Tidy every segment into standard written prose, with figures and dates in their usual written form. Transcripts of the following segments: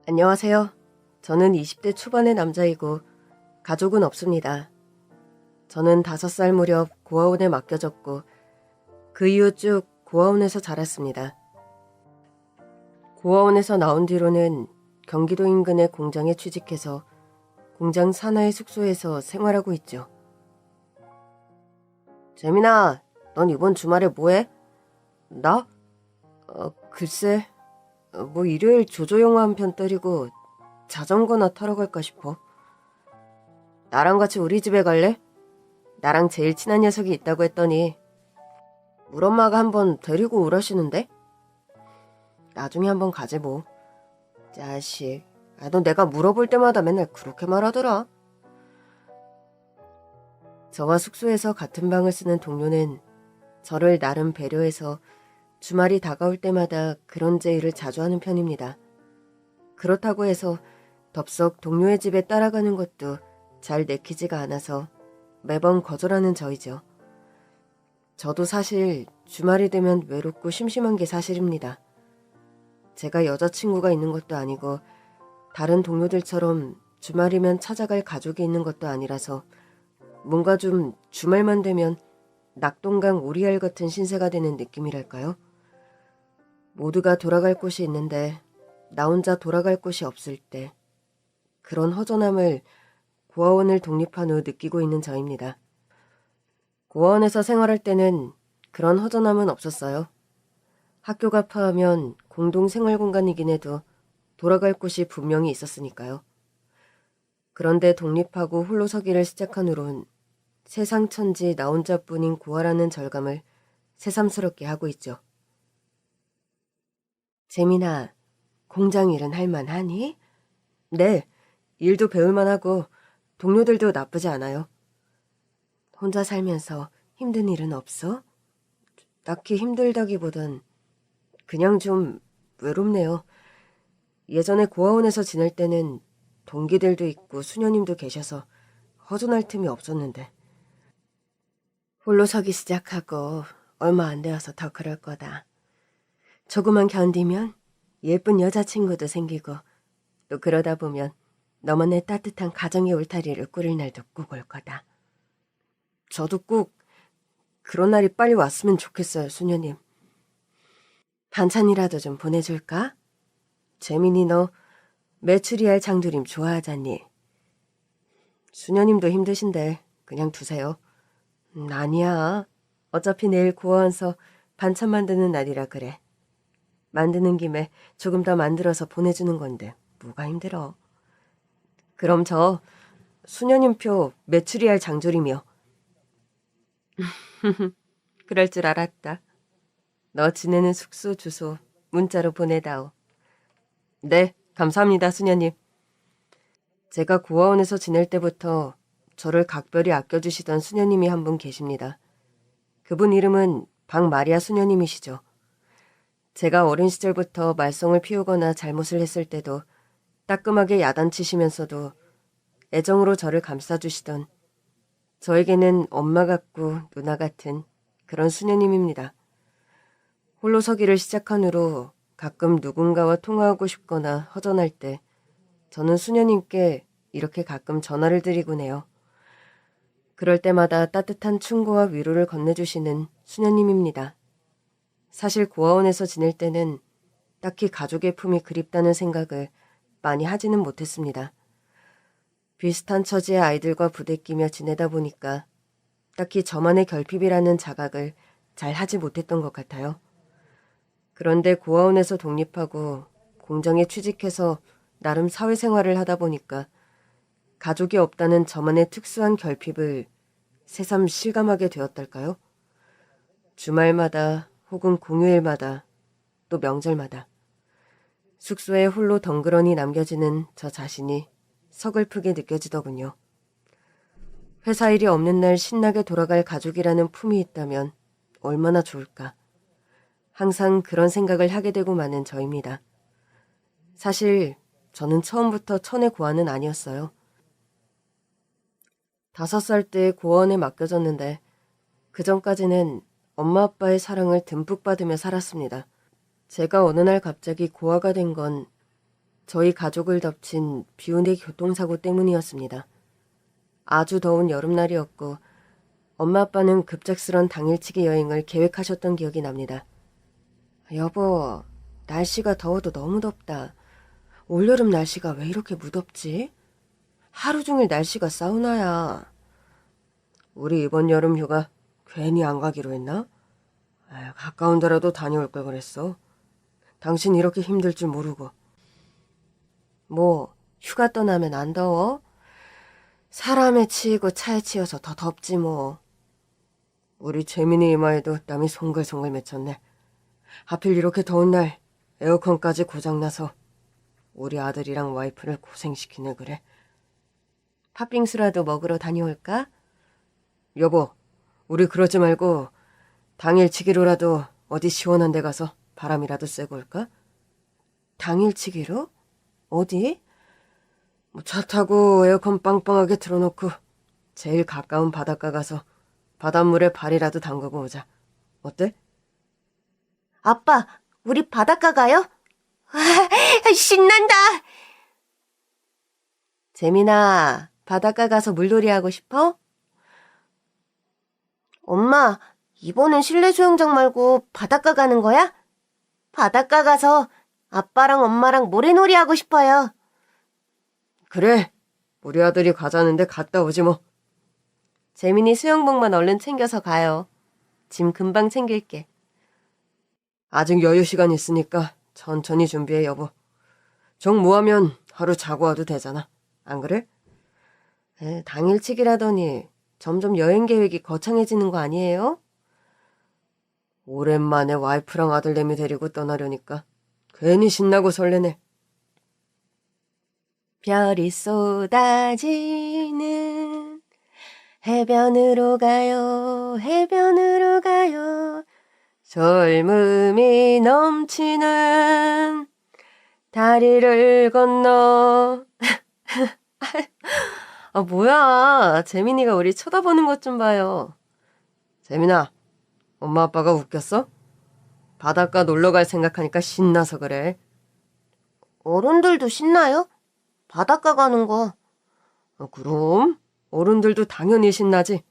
안녕하세요. 저는 20대 초반의 남자이고 가족은 없습니다. 저는 5살 무렵 고아원에 맡겨졌고 그 이후 쭉 고아원에서 자랐습니다. 고아원에서 나온 뒤로는 경기도 인근의 공장에 취직해서 공장 산하의 숙소에서 생활하고 있죠. 재민아, 넌 이번 주말에 뭐해? 나? 글쎄, 뭐 일요일 조조영화 한 편 때리고 자전거나 타러 갈까 싶어. 나랑 같이 우리 집에 갈래? 나랑 제일 친한 녀석이 있다고 했더니 물 엄마가 한번 데리고 오라시는데? 나중에 한번 가지 뭐. 자식, 너 내가 물어볼 때마다 맨날 그렇게 말하더라. 저와 숙소에서 같은 방을 쓰는 동료는 저를 나름 배려해서 주말이 다가올 때마다 그런 제의를 자주 하는 편입니다. 그렇다고 해서 덥석 동료의 집에 따라가는 것도 잘 내키지가 않아서 매번 거절하는 저이죠. 저도 사실 주말이 되면 외롭고 심심한 게 사실입니다. 제가 여자친구가 있는 것도 아니고 다른 동료들처럼 주말이면 찾아갈 가족이 있는 것도 아니라서 뭔가 좀 주말만 되면 낙동강 오리알 같은 신세가 되는 느낌이랄까요? 모두가 돌아갈 곳이 있는데 나 혼자 돌아갈 곳이 없을 때 그런 허전함을 고아원을 독립한 후 느끼고 있는 저입니다. 고아원에서 생활할 때는 그런 허전함은 없었어요. 학교가 파하면 공동 생활 공간이긴 해도 돌아갈 곳이 분명히 있었으니까요. 그런데 독립하고 홀로 서기를 시작한 후론 세상 천지 나 혼자뿐인 고아라는 절감을 새삼스럽게 하고 있죠. 재민아, 공장 일은 할만하니? 네, 일도 배울만하고 동료들도 나쁘지 않아요. 혼자 살면서 힘든 일은 없어? 딱히 힘들다기보단 그냥 좀 외롭네요. 예전에 고아원에서 지낼 때는 동기들도 있고 수녀님도 계셔서 허전할 틈이 없었는데 홀로 서기 시작하고 얼마 안 되어서 더 그럴 거다. 조금만 견디면 예쁜 여자친구도 생기고 또 그러다 보면 너만의 따뜻한 가정의 울타리를 꾸릴 날도 꼭 올 거다. 저도 꼭 그런 날이 빨리 왔으면 좋겠어요, 수녀님. 반찬이라도 좀 보내줄까? 재민이 너 메추리알 장조림 좋아하잖니? 수녀님도 힘드신데 그냥 두세요. 아니야. 어차피 내일 고아원서 반찬 만드는 날이라 그래. 만드는 김에 조금 더 만들어서 보내주는 건데 뭐가 힘들어. 그럼 저 수녀님표 메추리알 장조림이요. 그럴 줄 알았다. 너 지내는 숙소 주소 문자로 보내다오. 네, 감사합니다, 수녀님. 제가 고아원에서 지낼 때부터 저를 각별히 아껴주시던 수녀님이 한 분 계십니다. 그분 이름은 박마리아 수녀님이시죠. 제가 어린 시절부터 말썽을 피우거나 잘못을 했을 때도 따끔하게 야단치시면서도 애정으로 저를 감싸주시던 저에게는 엄마 같고 누나 같은 그런 수녀님입니다. 홀로 서기를 시작한 후로 가끔 누군가와 통화하고 싶거나 허전할 때 저는 수녀님께 이렇게 가끔 전화를 드리곤 해요. 그럴 때마다 따뜻한 충고와 위로를 건네주시는 수녀님입니다. 사실 고아원에서 지낼 때는 딱히 가족의 품이 그립다는 생각을 많이 하지는 못했습니다. 비슷한 처지의 아이들과 부대끼며 지내다 보니까 딱히 저만의 결핍이라는 자각을 잘 하지 못했던 것 같아요. 그런데 고아원에서 독립하고 공장에 취직해서 나름 사회생활을 하다 보니까 가족이 없다는 저만의 특수한 결핍을 새삼 실감하게 되었달까요? 주말마다 혹은 공휴일마다 또 명절마다 숙소에 홀로 덩그러니 남겨지는 저 자신이 서글프게 느껴지더군요. 회사 일이 없는 날 신나게 돌아갈 가족이라는 품이 있다면 얼마나 좋을까. 항상 그런 생각을 하게 되고 마는 저입니다. 사실 저는 처음부터 천의 고아는 아니었어요. 5살 때 고아원에 맡겨졌는데 그전까지는 엄마 아빠의 사랑을 듬뿍 받으며 살았습니다. 제가 어느 날 갑자기 고아가 된 건 저희 가족을 덮친 비운의 교통사고 때문이었습니다. 아주 더운 여름날이었고 엄마 아빠는 급작스런 당일치기 여행을 계획하셨던 기억이 납니다. 여보, 날씨가 더워도 너무 덥다. 올여름 날씨가 왜 이렇게 무덥지? 하루 종일 날씨가 사우나야. 우리 이번 여름 휴가 괜히 안 가기로 했나? 가까운 데라도 다녀올 걸 그랬어. 당신 이렇게 힘들 줄 모르고. 뭐 휴가 떠나면 안 더워? 사람에 치이고 차에 치여서 더 덥지 뭐. 우리 재민이 이마에도 땀이 송글송글 맺혔네. 하필 이렇게 더운 날 에어컨까지 고장나서 우리 아들이랑 와이프를 고생시키네 그래. 팥빙수라도 먹으러 다녀올까? 여보, 우리 그러지 말고 당일치기로라도 어디 시원한 데 가서 바람이라도 쐬고 올까? 당일치기로? 어디? 차 타고 에어컨 빵빵하게 틀어놓고 제일 가까운 바닷가 가서 바닷물에 발이라도 담그고 오자. 어때? 아빠, 우리 바닷가 가요? 신난다! 재민아, 바닷가 가서 물놀이 하고 싶어? 엄마, 이번엔 실내 수영장 말고 바닷가 가는 거야? 바닷가 가서 아빠랑 엄마랑 모래놀이 하고 싶어요. 그래, 우리 아들이 가자는데 갔다 오지 뭐. 재민이 수영복만 얼른 챙겨서 가요. 짐 금방 챙길게. 아직 여유 시간 있으니까 천천히 준비해 여보. 정 모하면 하루 자고 와도 되잖아. 안 그래? 당일치기라더니 점점 여행 계획이 거창해지는 거 아니에요? 오랜만에 와이프랑 아들내미 데리고 떠나려니까 괜히 신나고 설레네. 별이 쏟아지는 해변으로 가요, 해변으로 가요. 젊음이 넘치는 다리를 건너. 뭐야. 재민이가 우리 쳐다보는 것 좀 봐요. 재민아, 엄마 아빠가 웃겼어? 바닷가 놀러 갈 생각하니까 신나서 그래. 어른들도 신나요? 바닷가 가는 거. 그럼 어른들도 당연히 신나지.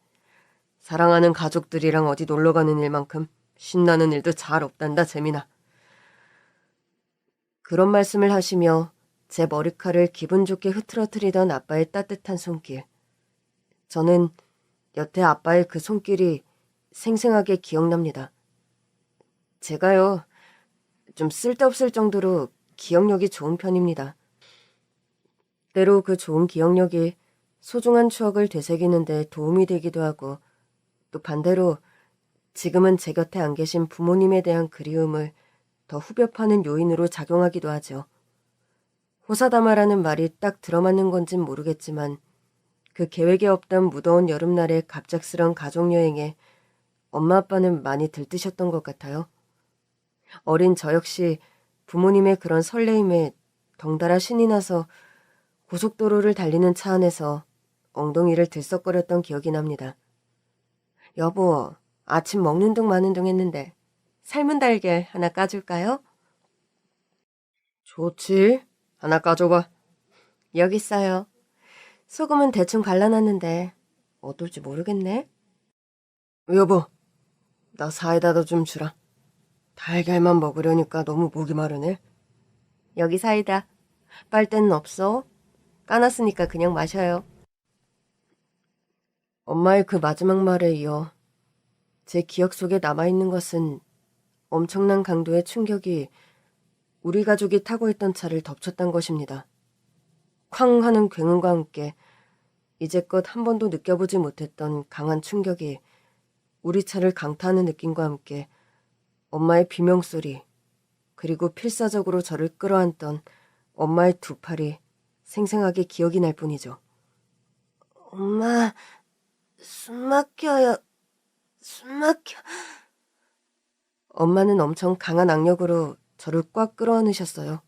사랑하는 가족들이랑 어디 놀러 가는 일만큼 신나는 일도 잘 없단다, 재민아. 그런 말씀을 하시며 제 머리칼을 기분 좋게 흐트러뜨리던 아빠의 따뜻한 손길. 저는 여태 아빠의 그 손길이 생생하게 기억납니다. 제가요, 좀 쓸데없을 정도로 기억력이 좋은 편입니다. 때로 그 좋은 기억력이 소중한 추억을 되새기는 데 도움이 되기도 하고, 또 반대로 지금은 제 곁에 안 계신 부모님에 대한 그리움을 더 후벼 파는 요인으로 작용하기도 하죠. 호사다마라는 말이 딱 들어맞는 건진 모르겠지만 그 계획에 없던 무더운 여름날의 갑작스런 가족여행에 엄마 아빠는 많이 들뜨셨던 것 같아요. 어린 저 역시 부모님의 그런 설레임에 덩달아 신이 나서 고속도로를 달리는 차 안에서 엉덩이를 들썩거렸던 기억이 납니다. 여보, 아침 먹는 둥 마는 둥 했는데 삶은 달걀 하나 까줄까요? 좋지. 하나 까줘봐. 여기 있어요. 소금은 대충 발라놨는데 어떨지 모르겠네. 여보, 나 사이다도 좀 주라. 달걀만 먹으려니까 너무 목이 마르네. 여기 사이다. 빨대는 없어. 까놨으니까 그냥 마셔요. 엄마의 그 마지막 말에 이어 제 기억 속에 남아있는 것은 엄청난 강도의 충격이 우리 가족이 타고 있던 차를 덮쳤던 것입니다. 쾅 하는 굉음과 함께 이제껏 한 번도 느껴보지 못했던 강한 충격이 우리 차를 강타하는 느낌과 함께 엄마의 비명소리, 그리고 필사적으로 저를 끌어안던 엄마의 두 팔이 생생하게 기억이 날 뿐이죠. 엄마, 숨 막혀요. 숨 막혀. 엄마는 엄청 강한 악력으로 저를 꽉 끌어안으셨어요.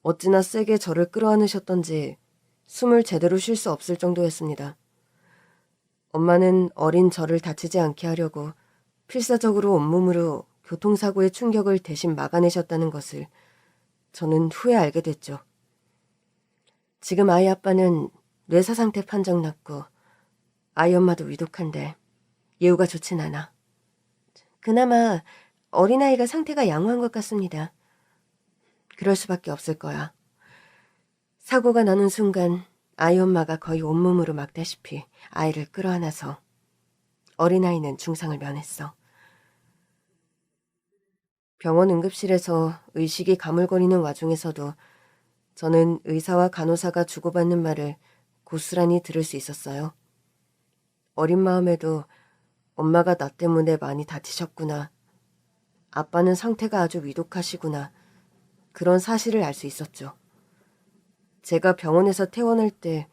어찌나 세게 저를 끌어안으셨던지 숨을 제대로 쉴 수 없을 정도였습니다. 엄마는 어린 저를 다치지 않게 하려고 필사적으로 온몸으로 교통사고의 충격을 대신 막아내셨다는 것을 저는 후에 알게 됐죠. 지금 아이 아빠는 뇌사 상태 판정 났고 아이 엄마도 위독한데 예후가 좋진 않아. 그나마 어린아이가 상태가 양호한 것 같습니다. 그럴 수밖에 없을 거야. 사고가 나는 순간 아이 엄마가 거의 온몸으로 막다시피 아이를 끌어안아서 어린아이는 중상을 면했어. 병원 응급실에서 의식이 가물거리는 와중에서도 저는 의사와 간호사가 주고받는 말을 고스란히 들을 수 있었어요. 어린 마음에도 엄마가 나 때문에 많이 다치셨구나. 아빠는 상태가 아주 위독하시구나. 그런 사실을 알 수 있었죠. 제가 병원에서 퇴원할 때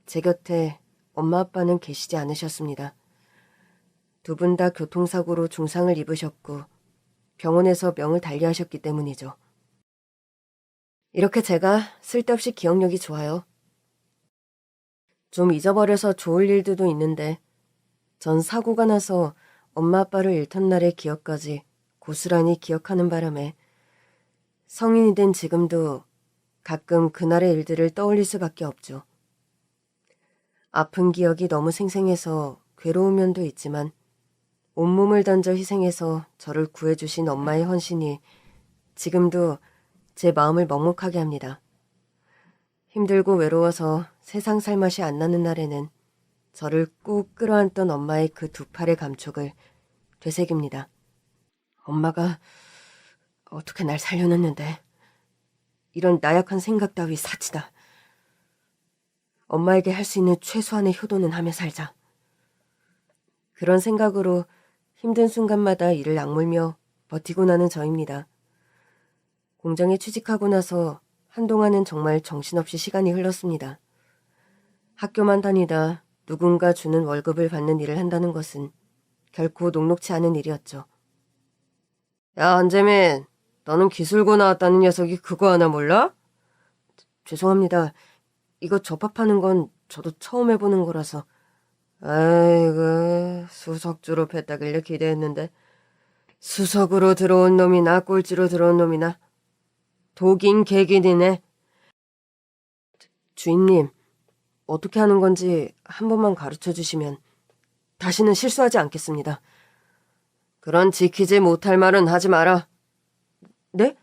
제 곁에 엄마 아빠는 계시지 않으셨습니다. 두 분 다 교통사고로 중상을 입으셨고 병원에서 명을 달리하셨기 때문이죠. 이렇게 제가 쓸데없이 기억력이 좋아요. 좀 잊어버려서 좋을 일들도 있는데 전 사고가 나서 엄마 아빠를 잃던 날의 기억까지 고스란히 기억하는 바람에 성인이 된 지금도 가끔 그날의 일들을 떠올릴 수밖에 없죠. 아픈 기억이 너무 생생해서 괴로운 면도 있지만 온몸을 던져 희생해서 저를 구해주신 엄마의 헌신이 지금도 제 마음을 먹먹하게 합니다. 힘들고 외로워서 세상 살 맛이 안 나는 날에는 저를 꾹 끌어안던 엄마의 그 두 팔의 감촉을 되새깁니다. 엄마가 어떻게 날 살려냈는데 이런 나약한 생각 따위 사치다. 엄마에게 할 수 있는 최소한의 효도는 하며 살자. 그런 생각으로 힘든 순간마다 이를 악물며 버티고 나는 저입니다. 공장에 취직하고 나서 한동안은 정말 정신없이 시간이 흘렀습니다. 학교만 다니다 누군가 주는 월급을 받는 일을 한다는 것은 결코 녹록치 않은 일이었죠. 야, 한재민, 너는 기술고 나왔다는 녀석이 그거 하나 몰라? 죄송합니다. 이거 접합하는 건 저도 처음 해보는 거라서. 아이고, 수석 졸업했다길래 기대했는데 수석으로 들어온 놈이나 꼴찌로 들어온 놈이나 독인 개긴이네. 주임님, 어떻게 하는 건지 한 번만 가르쳐 주시면 다시는 실수하지 않겠습니다. 그런 지키지 못할 말은 하지 마라. 네?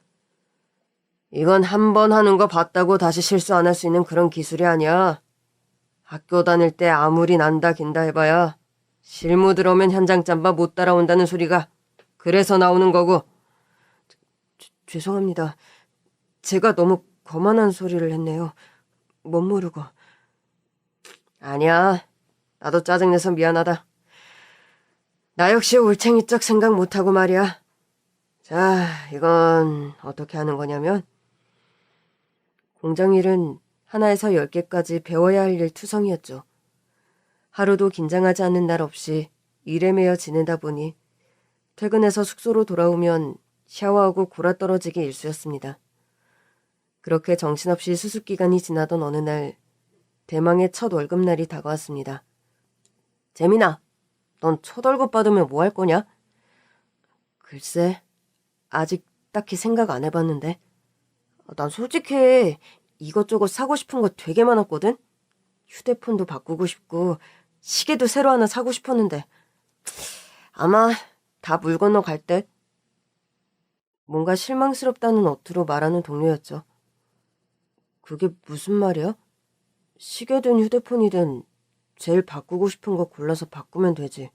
이건 한 번 하는 거 봤다고 다시 실수 안 할 수 있는 그런 기술이 아니야. 학교 다닐 때 아무리 난다 긴다 해봐야 실무 들어오면 현장 짬바 못 따라온다는 소리가 그래서 나오는 거고. 죄송합니다. 제가 너무 거만한 소리를 했네요. 못 모르고. 아니야. 나도 짜증내서 미안하다. 나 역시 올챙이 쩍 생각 못하고 말이야. 자, 이건 어떻게 하는 거냐면 공장 일은 하나에서 10개까지 배워야 할 일 투성이었죠. 하루도 긴장하지 않는 날 없이 일에 매여 지내다 보니 퇴근해서 숙소로 돌아오면 샤워하고 골아떨어지기 일쑤였습니다. 그렇게 정신없이 수습기간이 지나던 어느 날 대망의 첫 월급날이 다가왔습니다. 재민아, 넌 첫 월급 받으면 뭐 할 거냐? 글쎄, 아직 딱히 생각 안 해봤는데. 난 솔직히 이것저것 사고 싶은 거 되게 많았거든? 휴대폰도 바꾸고 싶고 시계도 새로 하나 사고 싶었는데 아마 다 물 건너 갈 듯. 뭔가 실망스럽다는 어투로 말하는 동료였죠. 그게 무슨 말이야? 시계든 휴대폰이든 제일 바꾸고 싶은 거 골라서 바꾸면 되지.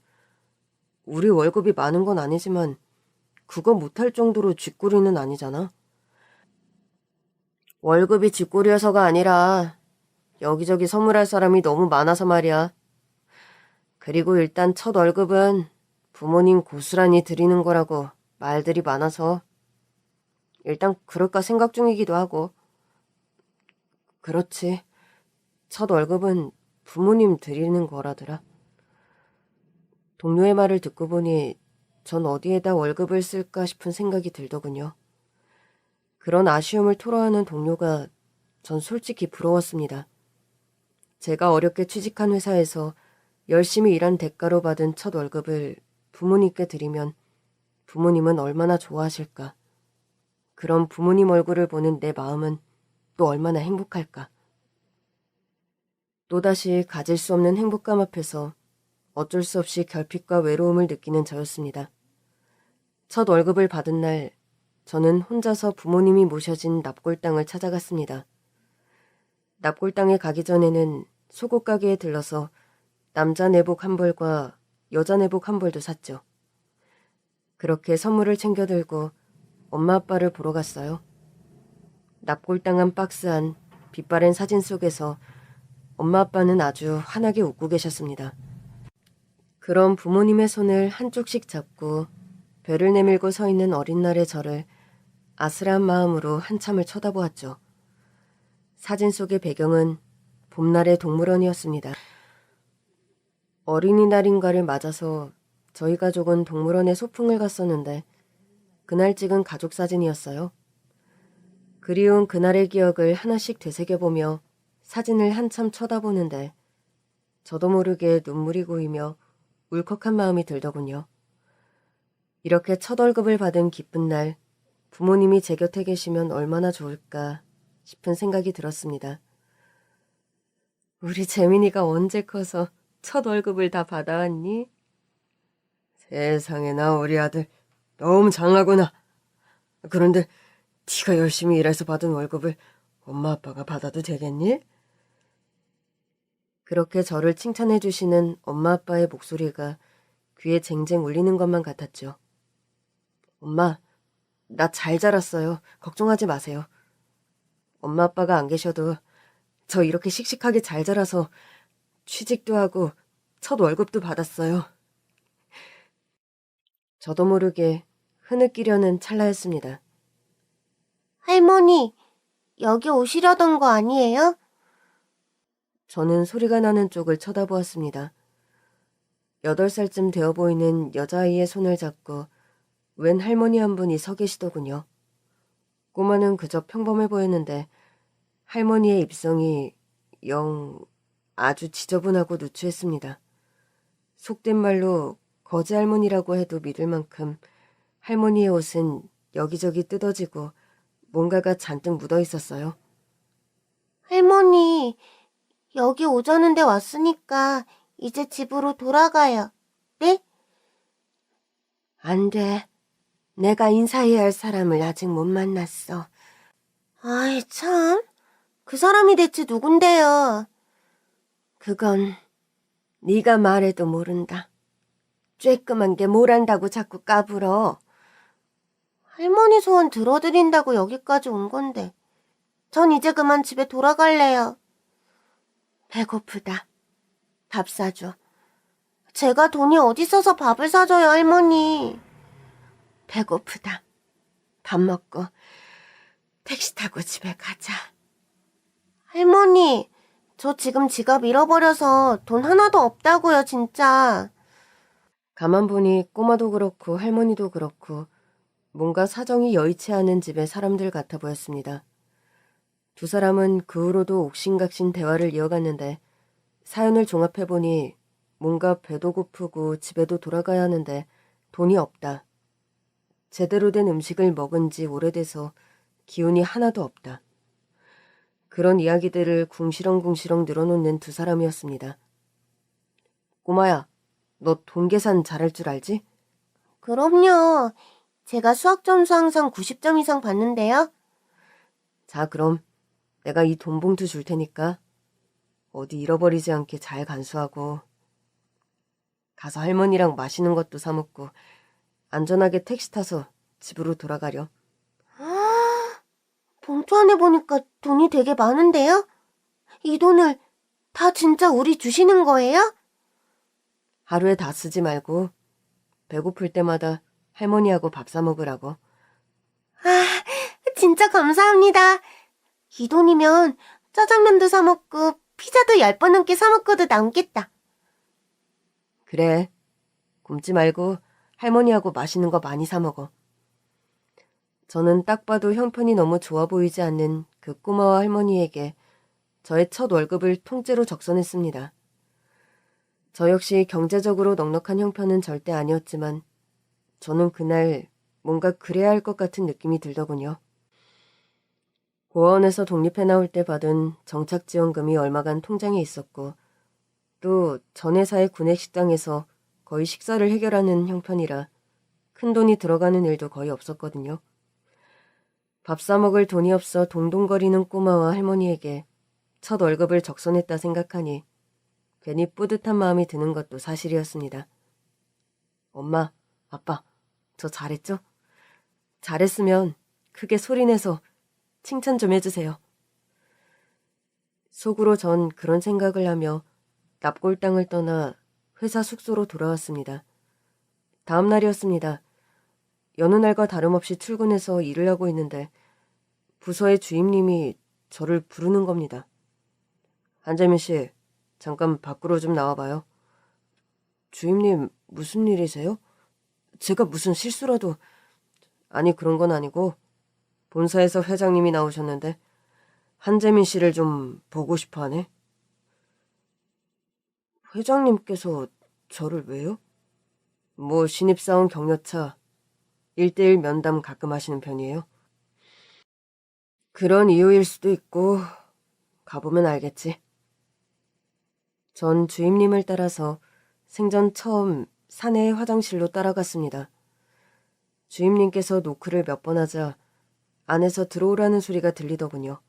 우리 월급이 많은 건 아니지만 그거 못할 정도로 쥐꼬리는 아니잖아. 월급이 쥐꼬리여서가 아니라 여기저기 선물할 사람이 너무 많아서 말이야. 그리고 일단 첫 월급은 부모님 고스란히 드리는 거라고 말들이 많아서 일단 그럴까 생각 중이기도 하고. 그렇지. 첫 월급은 부모님 드리는 거라더라. 동료의 말을 듣고 보니 전 어디에다 월급을 쓸까 싶은 생각이 들더군요. 그런 아쉬움을 토로하는 동료가 전 솔직히 부러웠습니다. 제가 어렵게 취직한 회사에서 열심히 일한 대가로 받은 첫 월급을 부모님께 드리면 부모님은 얼마나 좋아하실까. 그런 부모님 얼굴을 보는 내 마음은 또 얼마나 행복할까. 또다시 가질 수 없는 행복감 앞에서 어쩔 수 없이 결핍과 외로움을 느끼는 저였습니다. 첫 월급을 받은 날, 저는 혼자서 부모님이 모셔진 납골당을 찾아갔습니다. 납골당에 가기 전에는 속옷 가게에 들러서 남자 내복 한 벌과 여자 내복 한 벌도 샀죠. 그렇게 선물을 챙겨 들고 엄마 아빠를 보러 갔어요. 납골당한 박스 안 빛바랜 사진 속에서 엄마 아빠는 아주 환하게 웃고 계셨습니다. 그런 부모님의 손을 한쪽씩 잡고 배를 내밀고 서 있는 어린 날의 저를 아슬한 마음으로 한참을 쳐다보았죠. 사진 속의 배경은 봄날의 동물원이었습니다. 어린이날인가를 맞아서 저희 가족은 동물원에 소풍을 갔었는데 그날 찍은 가족 사진이었어요. 그리운 그날의 기억을 하나씩 되새겨보며 사진을 한참 쳐다보는데 저도 모르게 눈물이 고이며 울컥한 마음이 들더군요. 이렇게 첫 월급을 받은 기쁜 날 부모님이 제 곁에 계시면 얼마나 좋을까 싶은 생각이 들었습니다. 우리 재민이가 언제 커서 첫 월급을 다 받아왔니? 세상에나 우리 아들 너무 장하구나. 그런데 네가 열심히 일해서 받은 월급을 엄마 아빠가 받아도 되겠니? 그렇게 저를 칭찬해 주시는 엄마 아빠의 목소리가 귀에 쟁쟁 울리는 것만 같았죠. 엄마, 나 잘 자랐어요. 걱정하지 마세요. 엄마 아빠가 안 계셔도 저 이렇게 씩씩하게 잘 자라서 취직도 하고 첫 월급도 받았어요. 저도 모르게 흐느끼려는 찰나였습니다. 할머니, 여기 오시려던 거 아니에요? 저는 소리가 나는 쪽을 쳐다보았습니다. 8살쯤 되어 보이는 여자아이의 손을 잡고 웬 할머니 한 분이 서 계시더군요. 꼬마는 그저 평범해 보였는데 할머니의 입성이 영 아주 지저분하고 누추했습니다. 속된 말로 거지 할머니라고 해도 믿을 만큼 할머니의 옷은 여기저기 뜯어지고 뭔가가 잔뜩 묻어 있었어요. 할머니, 여기 오자는데 왔으니까 이제 집으로 돌아가요. 네? 안 돼. 내가 인사해야 할 사람을 아직 못 만났어. 아이, 참. 그 사람이 대체 누군데요? 그건 네가 말해도 모른다. 쬐끄만 게 뭘 안다고 자꾸 까불어. 할머니 소원 들어드린다고 여기까지 온 건데. 전 이제 그만 집에 돌아갈래요. 배고프다. 밥 사줘. 제가 돈이 어디 있어서 밥을 사줘요, 할머니. 배고프다. 밥 먹고 택시 타고 집에 가자. 할머니, 저 지금 지갑 잃어버려서 돈 하나도 없다고요, 진짜. 가만 보니 꼬마도 그렇고 할머니도 그렇고 뭔가 사정이 여의치 않은 집의 사람들 같아 보였습니다. 두 사람은 그 후로도 옥신각신 대화를 이어갔는데 사연을 종합해보니 뭔가 배도 고프고 집에도 돌아가야 하는데 돈이 없다. 제대로 된 음식을 먹은 지 오래돼서 기운이 하나도 없다. 그런 이야기들을 궁시렁궁시렁 늘어놓는 두 사람이었습니다. 꼬마야, 너 돈 계산 잘할 줄 알지? 그럼요. 제가 수학 점수 항상 90점 이상 받는데요. 자, 그럼 내가 이 돈 봉투 줄 테니까 어디 잃어버리지 않게 잘 간수하고 가서 할머니랑 맛있는 것도 사 먹고 안전하게 택시 타서 집으로 돌아가려. 봉투 안에 보니까 돈이 되게 많은데요? 이 돈을 다 진짜 우리 주시는 거예요? 하루에 다 쓰지 말고 배고플 때마다 할머니하고 밥 사 먹으라고. 진짜 감사합니다. 이 돈이면 짜장면도 사 먹고 피자도 10번 넘게 사 먹고도 남겠다. 그래, 굶지 말고 할머니하고 맛있는 거 많이 사 먹어. 저는 딱 봐도 형편이 너무 좋아 보이지 않는 그 꼬마와 할머니에게 저의 첫 월급을 통째로 적선했습니다. 저 역시 경제적으로 넉넉한 형편은 절대 아니었지만 저는 그날 뭔가 그래야 할 것 같은 느낌이 들더군요. 고아원에서 독립해 나올 때 받은 정착지원금이 얼마간 통장에 있었고 또 전 회사의 구내식당에서 거의 식사를 해결하는 형편이라 큰돈이 들어가는 일도 거의 없었거든요. 밥 사 먹을 돈이 없어 동동거리는 꼬마와 할머니에게 첫 월급을 적선했다 생각하니 괜히 뿌듯한 마음이 드는 것도 사실이었습니다. 엄마, 아빠, 저 잘했죠? 잘했으면 크게 소리내서 칭찬 좀 해주세요. 속으로 전 그런 생각을 하며 납골당을 떠나 회사 숙소로 돌아왔습니다. 다음 날이었습니다. 여느 날과 다름없이 출근해서 일을 하고 있는데 부서의 주임님이 저를 부르는 겁니다. 한재민 씨, 잠깐 밖으로 좀 나와봐요. 주임님, 무슨 일이세요? 제가 무슨 실수라도... 아니, 그런 건 아니고 본사에서 회장님이 나오셨는데 한재민 씨를 좀 보고 싶어 하네. 회장님께서 저를 왜요? 뭐 신입사원 격려차 1대1 면담 가끔 하시는 편이에요. 그런 이유일 수도 있고 가보면 알겠지. 전 주임님을 따라서 생전 처음 사내의 화장실로 따라갔습니다. 주임님께서 노크를 몇 번 하자 안에서 들어오라는 소리가 들리더군요.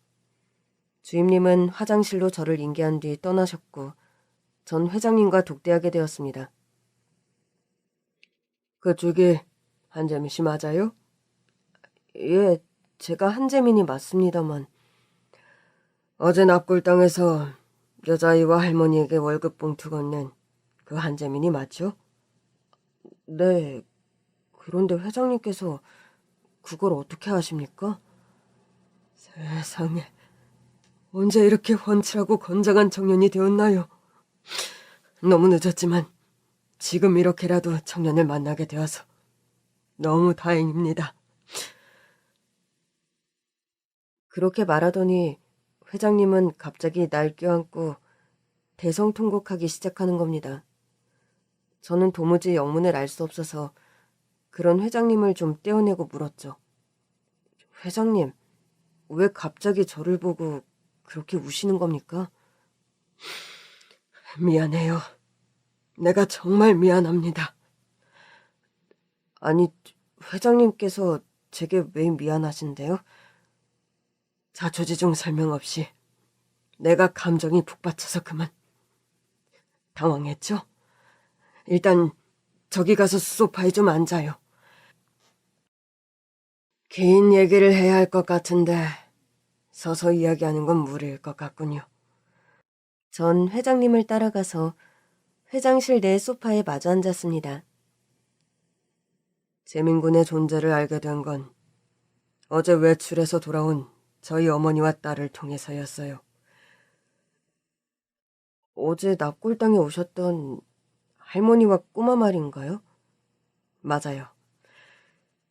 주임님은 화장실로 저를 인계한 뒤 떠나셨고 전 회장님과 독대하게 되었습니다. 그쪽이 한재민 씨 맞아요? 예, 제가 한재민이 맞습니다만 어제 납골당에서 여자아이와 할머니에게 월급 봉투 건넨 그 한재민이 맞죠? 네, 그런데 회장님께서 그걸 어떻게 아십니까? 세상에, 언제 이렇게 훤칠하고 건장한 청년이 되었나요? 너무 늦었지만 지금 이렇게라도 청년을 만나게 되어서 너무 다행입니다. 그렇게 말하더니 회장님은 갑자기 날 껴안고 대성통곡하기 시작하는 겁니다. 저는 도무지 영문을 알 수 없어서 그런 회장님을 좀 떼어내고 물었죠. 회장님, 왜 갑자기 저를 보고 그렇게 우시는 겁니까? 미안해요. 내가 정말 미안합니다. 아니, 회장님께서 제게 왜 미안하신데요? 자초지종 설명 없이 내가 감정이 북받쳐서 그만. 당황했죠? 일단 저기 가서 소파에 좀 앉아요. 긴 얘기를 해야 할 것 같은데 서서 이야기하는 건 무리일 것 같군요. 전 회장님을 따라가서 회장실 내 소파에 마주 앉았습니다. 재민군의 존재를 알게 된 건 어제 외출해서 돌아온 저희 어머니와 딸을 통해서였어요. 어제 납골당에 오셨던 할머니와 꼬마 말인가요? 맞아요.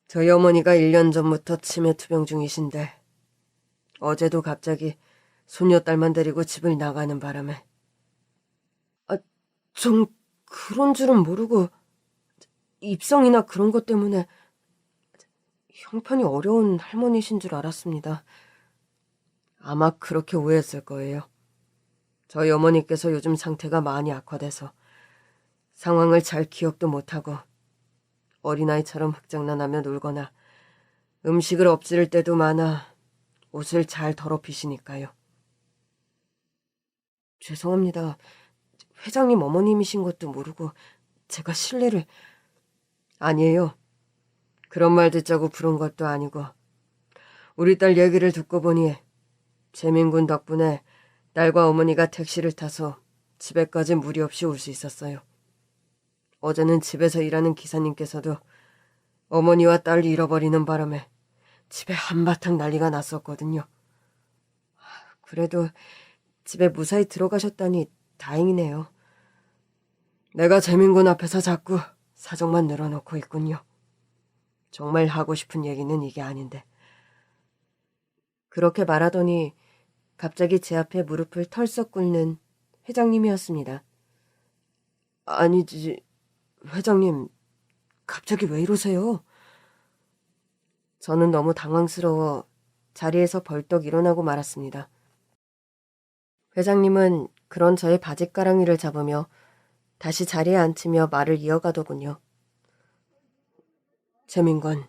저희 어머니가 1년 전부터 치매 투병 중이신데 어제도 갑자기 손녀딸만 데리고 집을 나가는 바람에 전 그런 줄은 모르고 입성이나 그런 것 때문에 형편이 어려운 할머니신 줄 알았습니다. 아마 그렇게 오해했을 거예요. 저희 어머니께서 요즘 상태가 많이 악화돼서 상황을 잘 기억도 못하고 어린아이처럼 흑장난하며 놀거나 음식을 엎지를 때도 많아 옷을 잘 더럽히시니까요. 죄송합니다. 회장님 어머님이신 것도 모르고 제가 실례를... 아니에요. 그런 말 듣자고 부른 것도 아니고 우리 딸 얘기를 듣고 보니 재민군 덕분에 딸과 어머니가 택시를 타서 집에까지 무리 없이 올 수 있었어요. 어제는 집에서 일하는 기사님께서도 어머니와 딸 잃어버리는 바람에 집에 한바탕 난리가 났었거든요. 그래도 집에 무사히 들어가셨다니 다행이네요. 내가 재민군 앞에서 자꾸 사정만 늘어놓고 있군요. 정말 하고 싶은 얘기는 이게 아닌데. 그렇게 말하더니 갑자기 제 앞에 무릎을 털썩 꿇는 회장님이었습니다. 아니지, 회장님, 갑자기 왜 이러세요? 저는 너무 당황스러워 자리에서 벌떡 일어나고 말았습니다. 회장님은 그런 저의 바짓가랑이를 잡으며 다시 자리에 앉히며 말을 이어가더군요. 재민건,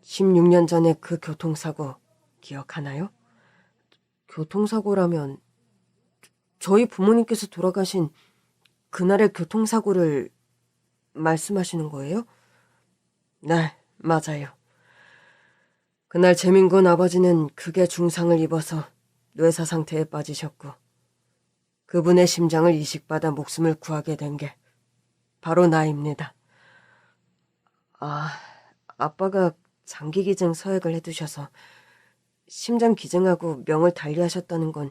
16년 전에 그 교통사고 기억하나요? 교통사고라면 저희 부모님께서 돌아가신 그날의 교통사고를 말씀하시는 거예요? 네, 맞아요. 그날 재민군 아버지는 크게 중상을 입어서 뇌사 상태에 빠지셨고 그분의 심장을 이식받아 목숨을 구하게 된 게 바로 나입니다. 아빠가 장기기증 서약을 해두셔서 심장 기증하고 명을 달리하셨다는 건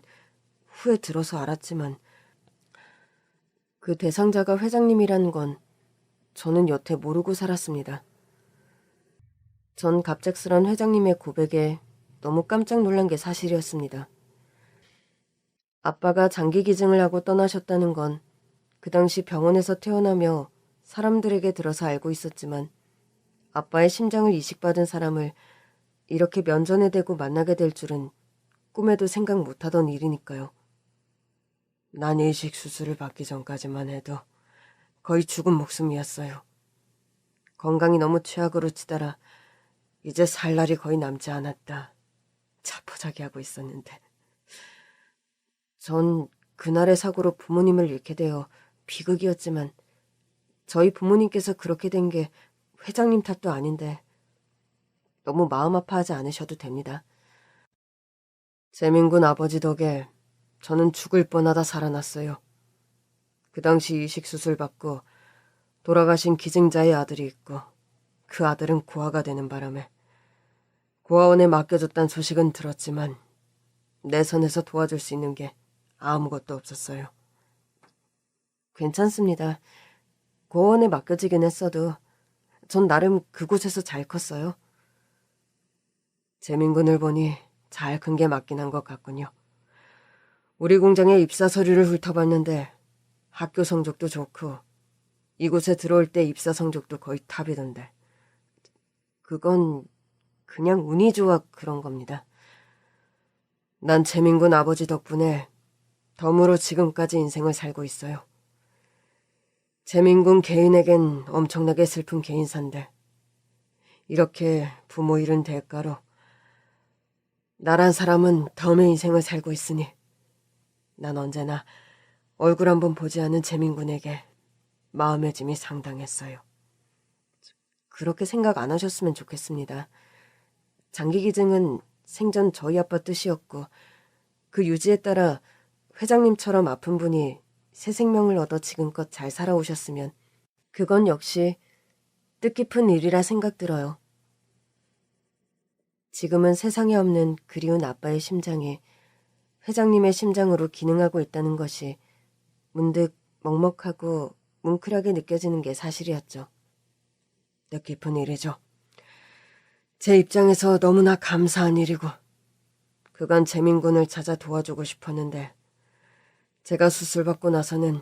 후에 들어서 알았지만 그 대상자가 회장님이라는 건 저는 여태 모르고 살았습니다. 전 갑작스런 회장님의 고백에 너무 깜짝 놀란 게 사실이었습니다. 아빠가 장기 기증을 하고 떠나셨다는 건 그 당시 병원에서 태어나며 사람들에게 들어서 알고 있었지만 아빠의 심장을 이식받은 사람을 이렇게 면전에 대고 만나게 될 줄은 꿈에도 생각 못하던 일이니까요. 난 이식 수술을 받기 전까지만 해도 거의 죽은 목숨이었어요. 건강이 너무 최악으로 치달아 이제 살 날이 거의 남지 않았다. 자포자기하고 있었는데. 전 그날의 사고로 부모님을 잃게 되어 비극이었지만 저희 부모님께서 그렇게 된 게 회장님 탓도 아닌데 너무 마음 아파하지 않으셔도 됩니다. 재민군 아버지 덕에 저는 죽을 뻔하다 살아났어요. 그 당시 이식 수술 받고 돌아가신 기증자의 아들이 있고 그 아들은 고아가 되는 바람에 고아원에 맡겨졌다는 소식은 들었지만 내 선에서 도와줄 수 있는 게 아무것도 없었어요. 괜찮습니다. 고아원에 맡겨지긴 했어도 전 나름 그곳에서 잘 컸어요. 재민군을 보니 잘 큰 게 맞긴 한 것 같군요. 우리 공장에 입사 서류를 훑어봤는데 학교 성적도 좋고 이곳에 들어올 때 입사 성적도 거의 탑이던데 그건 그냥 운이 좋아 그런 겁니다. 난 재민군 아버지 덕분에 덤으로 지금까지 인생을 살고 있어요. 재민군 개인에겐 엄청나게 슬픈 개인사인데 이렇게 부모 잃은 대가로 나란 사람은 덤의 인생을 살고 있으니 난 언제나 얼굴 한번 보지 않은 재민군에게 마음의 짐이 상당했어요. 그렇게 생각 안 하셨으면 좋겠습니다. 장기기증은 생전 저희 아빠 뜻이었고 그 유지에 따라 회장님처럼 아픈 분이 새 생명을 얻어 지금껏 잘 살아오셨으면 그건 역시 뜻깊은 일이라 생각 들어요. 지금은 세상에 없는 그리운 아빠의 심장이 회장님의 심장으로 기능하고 있다는 것이 문득 먹먹하고 뭉클하게 느껴지는 게 사실이었죠. 뜻깊은 일이죠. 제 입장에서 너무나 감사한 일이고 그간 재민군을 찾아 도와주고 싶었는데 제가 수술받고 나서는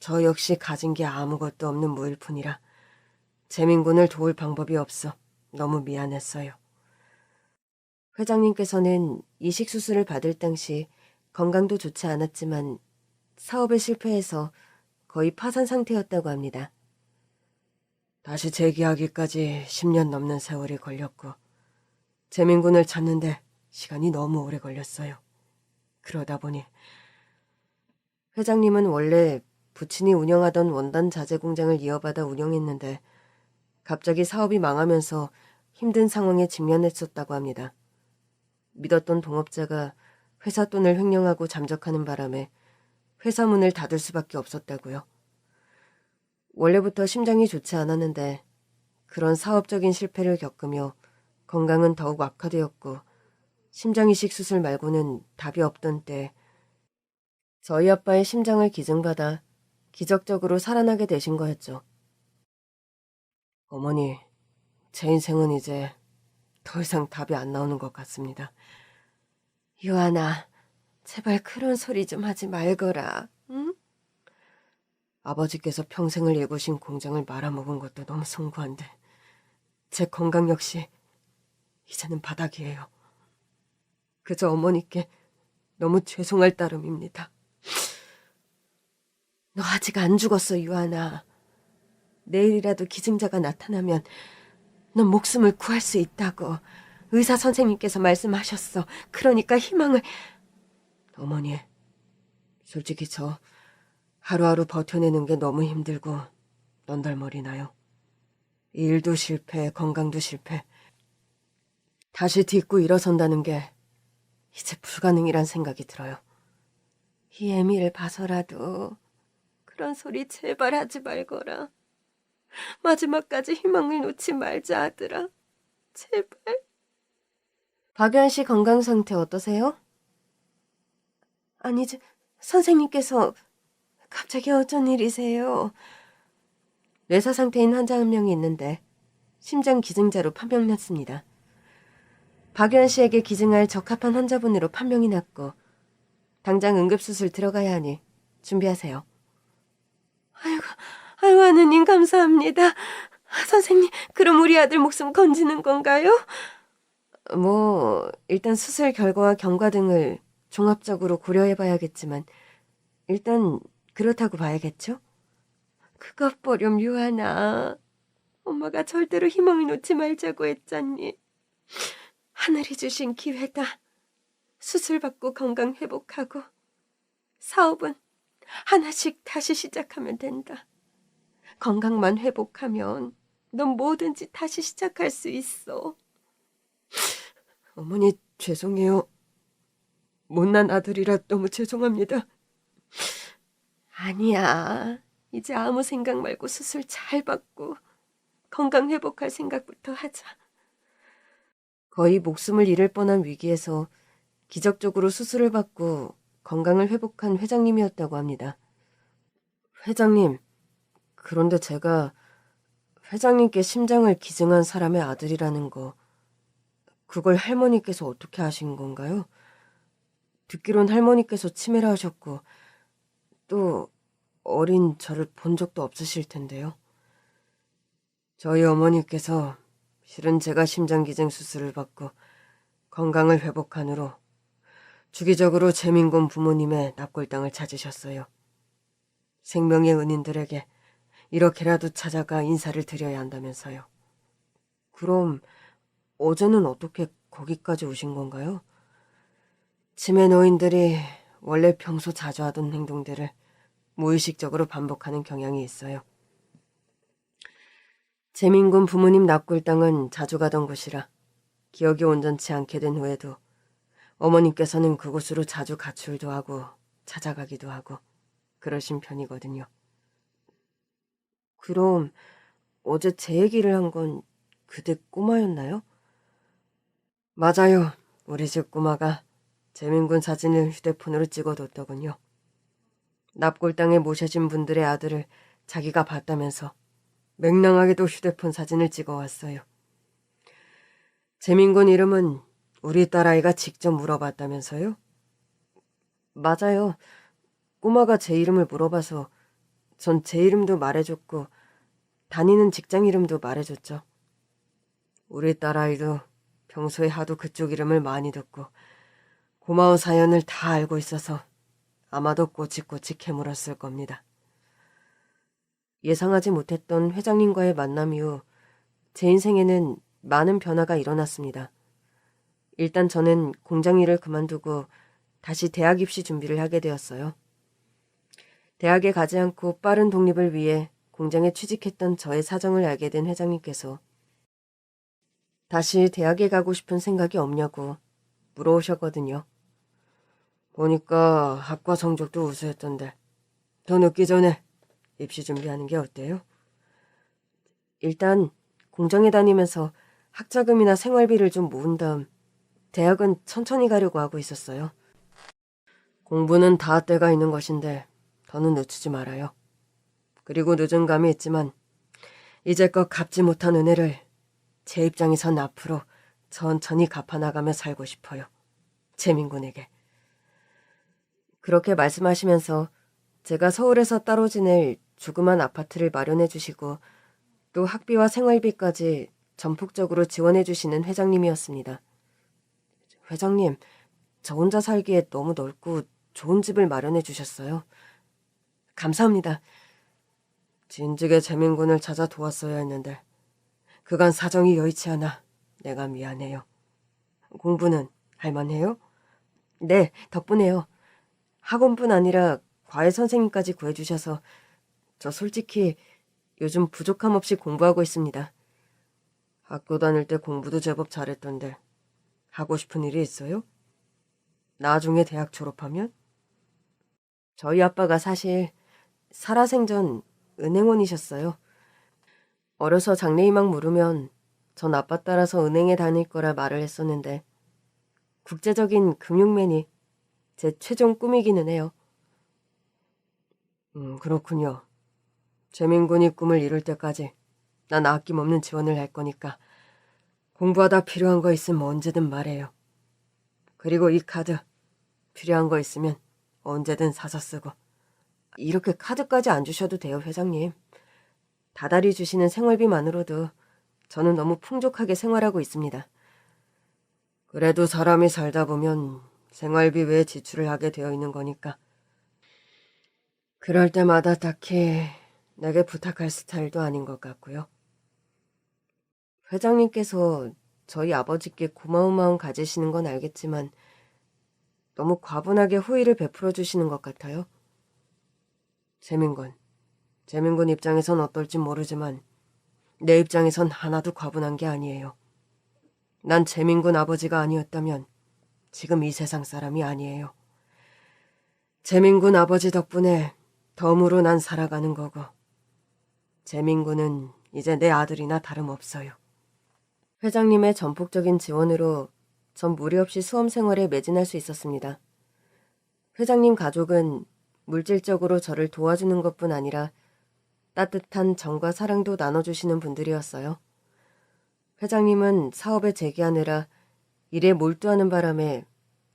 저 역시 가진 게 아무것도 없는 무일푼이라 재민군을 도울 방법이 없어 너무 미안했어요. 회장님께서는 이식 수술을 받을 당시 건강도 좋지 않았지만 사업에 실패해서 거의 파산 상태였다고 합니다. 다시 재기하기까지 10년 넘는 세월이 걸렸고 재민군을 찾는데 시간이 너무 오래 걸렸어요. 그러다 보니 회장님은 원래 부친이 운영하던 원단 자재 공장을 이어받아 운영했는데 갑자기 사업이 망하면서 힘든 상황에 직면했었다고 합니다. 믿었던 동업자가 회사 돈을 횡령하고 잠적하는 바람에 회사 문을 닫을 수밖에 없었다고요. 원래부터 심장이 좋지 않았는데 그런 사업적인 실패를 겪으며 건강은 더욱 악화되었고 심장 이식 수술 말고는 답이 없던 때 저희 아빠의 심장을 기증받아 기적적으로 살아나게 되신 거였죠. 어머니, 제 인생은 이제 더 이상 답이 안 나오는 것 같습니다. 유한아, 제발 그런 소리 좀 하지 말거라, 응? 아버지께서 평생을 일구신 공장을 말아먹은 것도 너무 송구한데 제 건강 역시 이제는 바닥이에요. 그저 어머니께 너무 죄송할 따름입니다. 너 아직 안 죽었어, 유하나. 내일이라도 기증자가 나타나면 넌 목숨을 구할 수 있다고 의사 선생님께서 말씀하셨어. 그러니까 희망을... 어머니, 솔직히 저 하루하루 버텨내는 게 너무 힘들고 넌달머리 나요. 일도 실패, 건강도 실패. 다시 딛고 일어선다는 게 이제 불가능이란 생각이 들어요. 이 애미를 봐서라도 그런 소리 제발 하지 말거라. 마지막까지 희망을 놓지 말자, 아들아. 제발. 박유한 씨 건강 상태 어떠세요? 아니, 선생님께서 갑자기 어쩐 일이세요? 뇌사 상태인 환자 한 명이 있는데 심장 기증자로 판명났습니다. 박유한 씨에게 기증할 적합한 환자분으로 판명이 났고 당장 응급수술 들어가야 하니 준비하세요. 아이고, 하느님 감사합니다. 선생님, 그럼 우리 아들 목숨 건지는 건가요? 일단 수술 결과와 경과 등을 종합적으로 고려해봐야겠지만 일단 그렇다고 봐야겠죠? 그것 보렴, 유하나. 엄마가 절대로 희망을 놓지 말자고 했잖니. 하늘이 주신 기회다. 수술 받고 건강 회복하고 사업은 하나씩 다시 시작하면 된다. 건강만 회복하면 넌 뭐든지 다시 시작할 수 있어. 어머니, 죄송해요. 못난 아들이라 너무 죄송합니다. 아니야. 이제 아무 생각 말고 수술 잘 받고 건강 회복할 생각부터 하자. 거의 목숨을 잃을 뻔한 위기에서 기적적으로 수술을 받고 건강을 회복한 회장님이었다고 합니다. 회장님, 그런데 제가 회장님께 심장을 기증한 사람의 아들이라는 거, 그걸 할머니께서 어떻게 아신 건가요? 듣기론 할머니께서 치매를 하셨고 또 어린 저를 본 적도 없으실 텐데요. 저희 어머니께서 실은 제가 심장기증 수술을 받고 건강을 회복한 후로 주기적으로 재민곤 부모님의 납골당을 찾으셨어요. 생명의 은인들에게 이렇게라도 찾아가 인사를 드려야 한다면서요. 그럼 어제는 어떻게 거기까지 오신 건가요? 치매 노인들이 원래 평소 자주 하던 행동들을 무의식적으로 반복하는 경향이 있어요. 재민군 부모님 납골당은 자주 가던 곳이라 기억이 온전치 않게 된 후에도 어머님께서는 그곳으로 자주 가출도 하고 찾아가기도 하고 그러신 편이거든요. 그럼 어제 제 얘기를 한 건 그대 꼬마였나요? 맞아요. 우리 집 꼬마가 재민군 사진을 휴대폰으로 찍어뒀더군요. 납골당에 모셔진 분들의 아들을 자기가 봤다면서 맹랑하게도 휴대폰 사진을 찍어왔어요. 재민군 이름은 우리 딸아이가 직접 물어봤다면서요? 맞아요. 꼬마가 제 이름을 물어봐서 전 제 이름도 말해줬고 다니는 직장 이름도 말해줬죠. 우리 딸아이도 평소에 하도 그쪽 이름을 많이 듣고 고마운 사연을 다 알고 있어서 아마도 꼬치꼬치 캐물었을 겁니다. 예상하지 못했던 회장님과의 만남 이후 제 인생에는 많은 변화가 일어났습니다. 일단 저는 공장 일을 그만두고 다시 대학 입시 준비를 하게 되었어요. 대학에 가지 않고 빠른 독립을 위해 공장에 취직했던 저의 사정을 알게 된 회장님께서 다시 대학에 가고 싶은 생각이 없냐고 물어오셨거든요. 보니까 학과 성적도 우수했던데 더 늦기 전에 입시 준비하는 게 어때요? 일단 공장에 다니면서 학자금이나 생활비를 좀 모은 다음 대학은 천천히 가려고 하고 있었어요. 공부는 다 때가 있는 것인데 더는 늦추지 말아요. 그리고 늦은 감이 있지만 이제껏 갚지 못한 은혜를 제 입장에선 앞으로 천천히 갚아나가며 살고 싶어요. 재민군에게. 그렇게 말씀하시면서 제가 서울에서 따로 지낼 조그만 아파트를 마련해 주시고 또 학비와 생활비까지 전폭적으로 지원해 주시는 회장님이었습니다. 회장님, 저 혼자 살기에 너무 넓고 좋은 집을 마련해 주셨어요. 감사합니다. 진즉에 재민군을 찾아 도왔어야 했는데 그간 사정이 여의치 않아 내가 미안해요. 공부는 할만해요? 네, 덕분에요. 학원뿐 아니라 과외 선생님까지 구해주셔서 저 솔직히 요즘 부족함 없이 공부하고 있습니다. 학교 다닐 때 공부도 제법 잘했던데 하고 싶은 일이 있어요? 나중에 대학 졸업하면? 저희 아빠가 사실 살아생전 은행원이셨어요. 어려서 장래희망 물으면 전 아빠 따라서 은행에 다닐 거라 말을 했었는데 국제적인 금융맨이 제 최종 꿈이기는 해요. 그렇군요. 재민군이 꿈을 이룰 때까지 난 아낌없는 지원을 할 거니까 공부하다 필요한 거 있으면 언제든 말해요. 그리고 이 카드 필요한 거 있으면 언제든 사서 쓰고. 이렇게 카드까지 안 주셔도 돼요, 회장님. 다달이 주시는 생활비만으로도 저는 너무 풍족하게 생활하고 있습니다. 그래도 사람이 살다 보면 생활비 외에 지출을 하게 되어 있는 거니까. 그럴 때마다 딱히 내게 부탁할 스타일도 아닌 것 같고요. 회장님께서 저희 아버지께 고마운 마음 가지시는 건 알겠지만 너무 과분하게 호의를 베풀어 주시는 것 같아요. 재민군 입장에선 어떨진 모르지만 내 입장에선 하나도 과분한 게 아니에요. 난 재민군 아버지가 아니었다면 지금 이 세상 사람이 아니에요. 재민군 아버지 덕분에 덤으로 난 살아가는 거고 재민군은 이제 내 아들이나 다름없어요. 회장님의 전폭적인 지원으로 전 무리 없이 수험 생활에 매진할 수 있었습니다. 회장님 가족은 물질적으로 저를 도와주는 것뿐 아니라 따뜻한 정과 사랑도 나눠주시는 분들이었어요. 회장님은 사업에 재기하느라 일에 몰두하는 바람에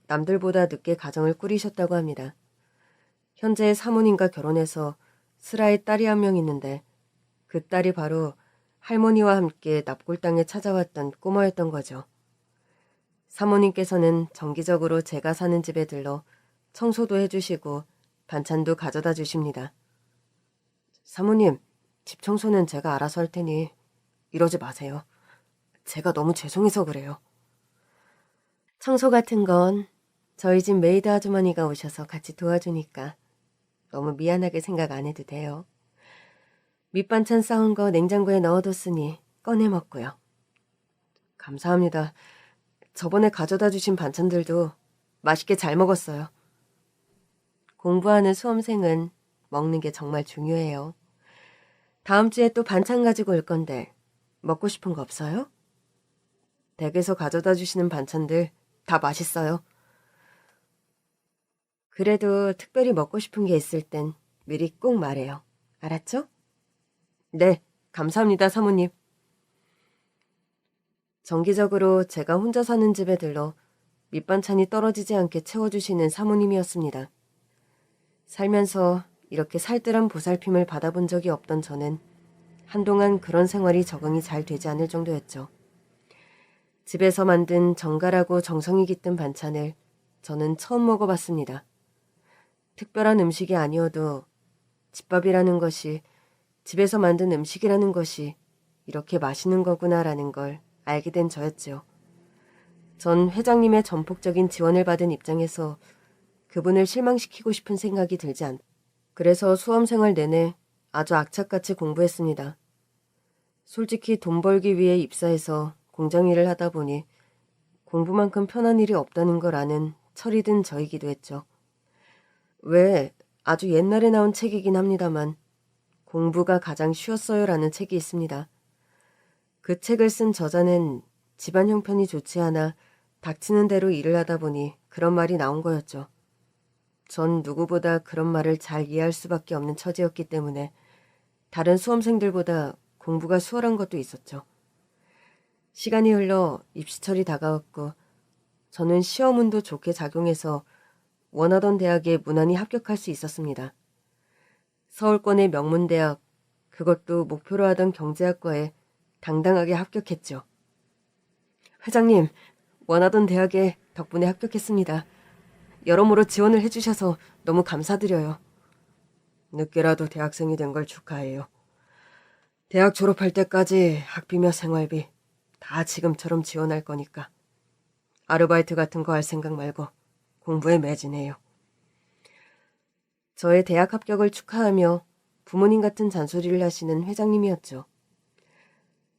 남들보다 늦게 가정을 꾸리셨다고 합니다. 현재 사모님과 결혼해서 슬아의 딸이 한 명 있는데 그 딸이 바로 할머니와 함께 납골 땅에 찾아왔던 꼬마였던 거죠. 사모님께서는 정기적으로 제가 사는 집에 들러 청소도 해주시고 반찬도 가져다 주십니다. 사모님, 집 청소는 제가 알아서 할 테니 이러지 마세요. 제가 너무 죄송해서 그래요. 청소 같은 건 저희 집 메이드 아주머니가 오셔서 같이 도와주니까 너무 미안하게 생각 안 해도 돼요. 밑반찬 싸운 거 냉장고에 넣어뒀으니 꺼내 먹고요. 감사합니다. 저번에 가져다 주신 반찬들도 맛있게 잘 먹었어요. 공부하는 수험생은 먹는 게 정말 중요해요. 다음 주에 또 반찬 가지고 올 건데 먹고 싶은 거 없어요? 댁에서 가져다 주시는 반찬들 다 맛있어요. 그래도 특별히 먹고 싶은 게 있을 땐 미리 꼭 말해요. 알았죠? 네, 감사합니다, 사모님. 정기적으로 제가 혼자 사는 집에 들러 밑반찬이 떨어지지 않게 채워주시는 사모님이었습니다. 살면서 이렇게 살뜰한 보살핌을 받아본 적이 없던 저는 한동안 그런 생활이 적응이 잘 되지 않을 정도였죠. 집에서 만든 정갈하고 정성이 깃든 반찬을 저는 처음 먹어봤습니다. 특별한 음식이 아니어도 집밥이라는 것이, 집에서 만든 음식이라는 것이 이렇게 맛있는 거구나라는 걸 알게 된 저였죠. 전 회장님의 전폭적인 지원을 받은 입장에서 그분을 실망시키고 싶은 생각이 들지 않. 그래서 수험생활 내내 아주 악착같이 공부했습니다. 솔직히 돈 벌기 위해 입사해서 공장 일을 하다 보니 공부만큼 편한 일이 없다는 걸 아는 철이 든 저이기도 했죠. 왜 아주 옛날에 나온 책이긴 합니다만 공부가 가장 쉬웠어요라는 책이 있습니다. 그 책을 쓴 저자는 집안 형편이 좋지 않아 닥치는 대로 일을 하다 보니 그런 말이 나온 거였죠. 전 누구보다 그런 말을 잘 이해할 수밖에 없는 처지였기 때문에 다른 수험생들보다 공부가 수월한 것도 있었죠. 시간이 흘러 입시철이 다가왔고 저는 시험운도 좋게 작용해서 원하던 대학에 무난히 합격할 수 있었습니다. 서울권의 명문대학, 그것도 목표로 하던 경제학과에 당당하게 합격했죠. 회장님, 원하던 대학에 덕분에 합격했습니다. 여러모로 지원을 해주셔서 너무 감사드려요. 늦게라도 대학생이 된 걸 축하해요. 대학 졸업할 때까지 학비며 생활비 다 지금처럼 지원할 거니까 아르바이트 같은 거 할 생각 말고 공부에 매진해요. 저의 대학 합격을 축하하며 부모님 같은 잔소리를 하시는 회장님이었죠.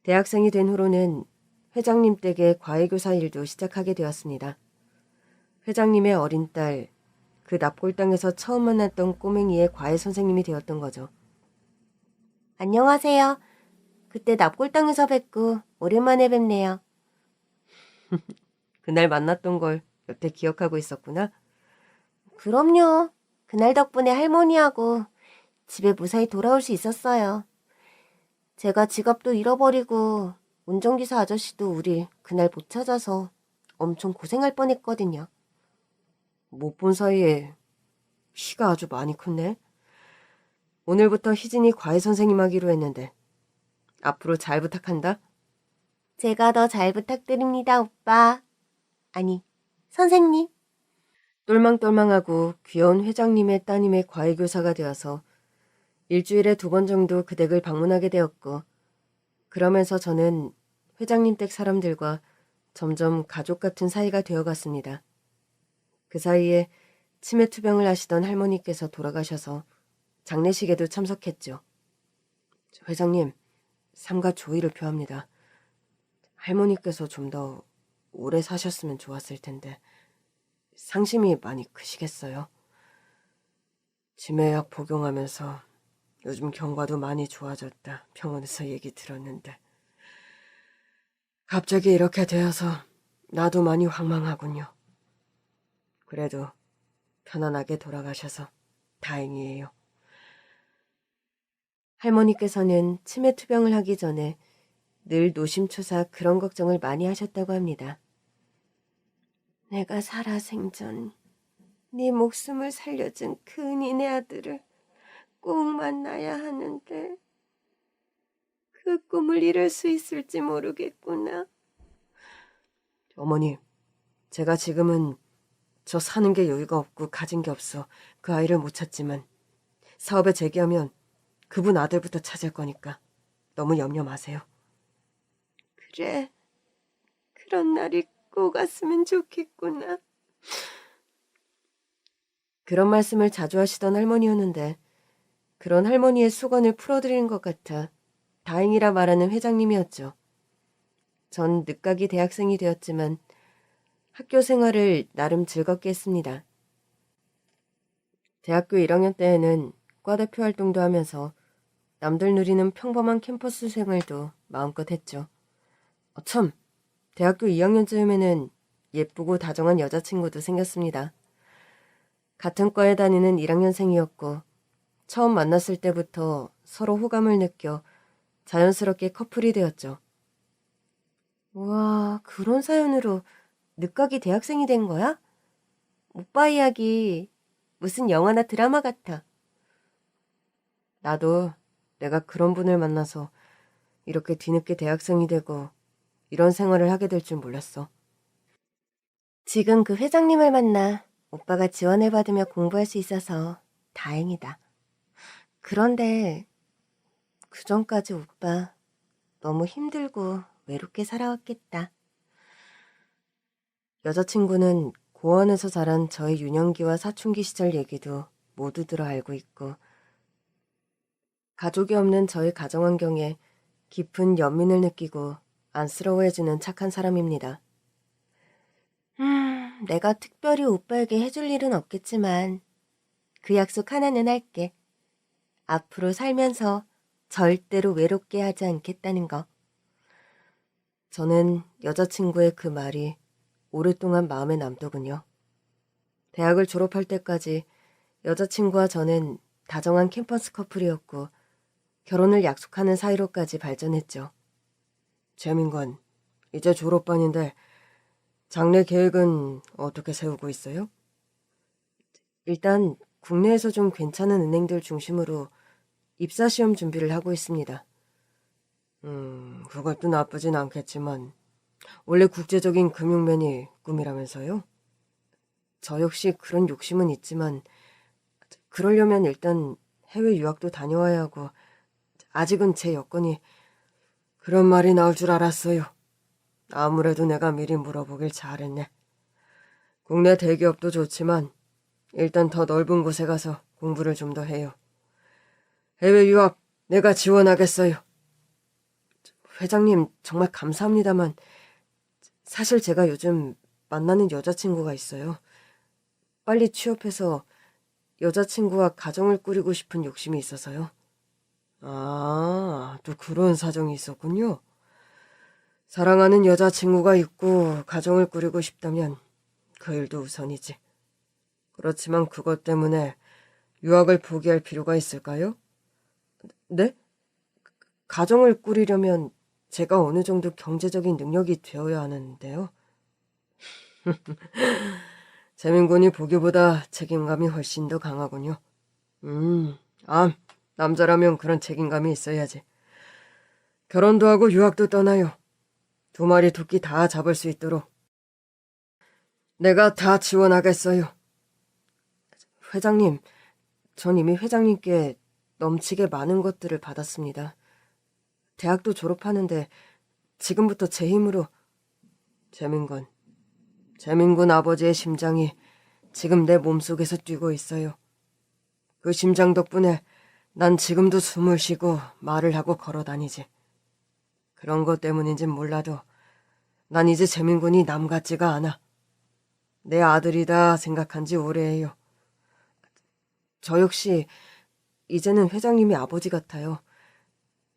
대학생이 된 후로는 회장님 댁의 과외교사 일도 시작하게 되었습니다. 회장님의 어린 딸, 그 납골당에서 처음 만났던 꼬맹이의 과외 선생님이 되었던 거죠. 안녕하세요. 그때 납골당에서 뵙고 오랜만에 뵙네요. 그날 만났던 걸 여태 기억하고 있었구나. 그럼요. 그날 덕분에 할머니하고 집에 무사히 돌아올 수 있었어요. 제가 지갑도 잃어버리고 운전기사 아저씨도 우리 그날 못 찾아서 엄청 고생할 뻔했거든요. 못 본 사이에 키가 아주 많이 컸네. 오늘부터 희진이 과외 선생님 하기로 했는데 앞으로 잘 부탁한다. 제가 더 잘 부탁드립니다, 오빠. 아니, 선생님. 똘망똘망하고 귀여운 회장님의 따님의 과외교사가 되어서 일주일에 2번 정도 그 댁을 방문하게 되었고, 그러면서 저는 회장님 댁 사람들과 점점 가족 같은 사이가 되어갔습니다. 그 사이에 치매 투병을 하시던 할머니께서 돌아가셔서 장례식에도 참석했죠. 회장님, 삼가 조의를 표합니다. 할머니께서 좀 더 오래 사셨으면 좋았을 텐데 상심이 많이 크시겠어요? 치매약 복용하면서 요즘 경과도 많이 좋아졌다. 병원에서 얘기 들었는데 갑자기 이렇게 되어서 나도 많이 황망하군요. 그래도 편안하게 돌아가셔서 다행이에요. 할머니께서는 치매 투병을 하기 전에 늘 노심초사 그런 걱정을 많이 하셨다고 합니다. 내가 살아생전 네 목숨을 살려준 그 은인의 아들을 꼭 만나야 하는데 그 꿈을 이룰 수 있을지 모르겠구나. 어머니, 제가 지금은 저 사는 게 여유가 없고 가진 게 없어 그 아이를 못 찾지만 사업에 재기하면 그분 아들부터 찾을 거니까 너무 염려 마세요. 그래, 그런 날이 꼭 왔으면 좋겠구나. 그런 말씀을 자주 하시던 할머니였는데 그런 할머니의 수건을 풀어드리는 것 같아 다행이라 말하는 회장님이었죠. 전 늦가기 대학생이 되었지만 학교 생활을 나름 즐겁게 했습니다. 대학교 1학년 때에는 과대표 활동도 하면서 남들 누리는 평범한 캠퍼스 생활도 마음껏 했죠. 참, 대학교 2학년쯤에는 예쁘고 다정한 여자친구도 생겼습니다. 같은 과에 다니는 1학년생이었고 처음 만났을 때부터 서로 호감을 느껴 자연스럽게 커플이 되었죠. 우와, 그런 사연으로 늦가기 대학생이 된 거야? 오빠 이야기 무슨 영화나 드라마 같아. 나도 내가 그런 분을 만나서 이렇게 뒤늦게 대학생이 되고 이런 생활을 하게 될 줄 몰랐어. 지금 그 회장님을 만나 오빠가 지원을 받으며 공부할 수 있어서 다행이다. 그런데 그 전까지 오빠 너무 힘들고 외롭게 살아왔겠다. 여자친구는 고원에서 자란 저의 유년기와 사춘기 시절 얘기도 모두 들어 알고 있고 가족이 없는 저의 가정 환경에 깊은 연민을 느끼고 안쓰러워해주는 착한 사람입니다. 내가 특별히 오빠에게 해줄 일은 없겠지만 그 약속 하나는 할게. 앞으로 살면서 절대로 외롭게 하지 않겠다는 거. 저는 여자친구의 그 말이 오랫동안 마음에 남더군요. 대학을 졸업할 때까지 여자친구와 저는 다정한 캠퍼스 커플이었고 결혼을 약속하는 사이로까지 발전했죠. 재민 건 이제 졸업반인데 장래 계획은 어떻게 세우고 있어요? 일단 국내에서 좀 괜찮은 은행들 중심으로 입사시험 준비를 하고 있습니다. 그것도 나쁘진 않겠지만 원래 국제적인 금융맨이 꿈이라면서요? 저 역시 그런 욕심은 있지만 그러려면 일단 해외 유학도 다녀와야 하고 아직은 제 여건이 그런 말이 나올 줄 알았어요. 아무래도 내가 미리 물어보길 잘했네. 국내 대기업도 좋지만 일단 더 넓은 곳에 가서 공부를 좀 더 해요. 해외 유학 내가 지원하겠어요. 회장님 정말 감사합니다만 사실 제가 요즘 만나는 여자친구가 있어요. 빨리 취업해서 여자친구와 가정을 꾸리고 싶은 욕심이 있어서요. 아, 또 그런 사정이 있었군요. 사랑하는 여자친구가 있고 가정을 꾸리고 싶다면 그 일도 우선이지. 그렇지만 그것 때문에 유학을 포기할 필요가 있을까요? 네? 가정을 꾸리려면 제가 어느 정도 경제적인 능력이 되어야 하는데요. 재민군이 보기보다 책임감이 훨씬 더 강하군요. 남자라면 그런 책임감이 있어야지. 결혼도 하고 유학도 떠나요. 두 마리 토끼 다 잡을 수 있도록. 내가 다 지원하겠어요. 회장님, 전 이미 회장님께 넘치게 많은 것들을 받았습니다. 대학도 졸업하는데 지금부터 제 힘으로 재민군 아버지의 심장이 지금 내 몸속에서 뛰고 있어요. 그 심장 덕분에 난 지금도 숨을 쉬고 말을 하고 걸어 다니지. 그런 것 때문인진 몰라도 난 이제 재민군이 남 같지가 않아. 내 아들이다 생각한 지 오래예요. 저 역시 이제는 회장님이 아버지 같아요.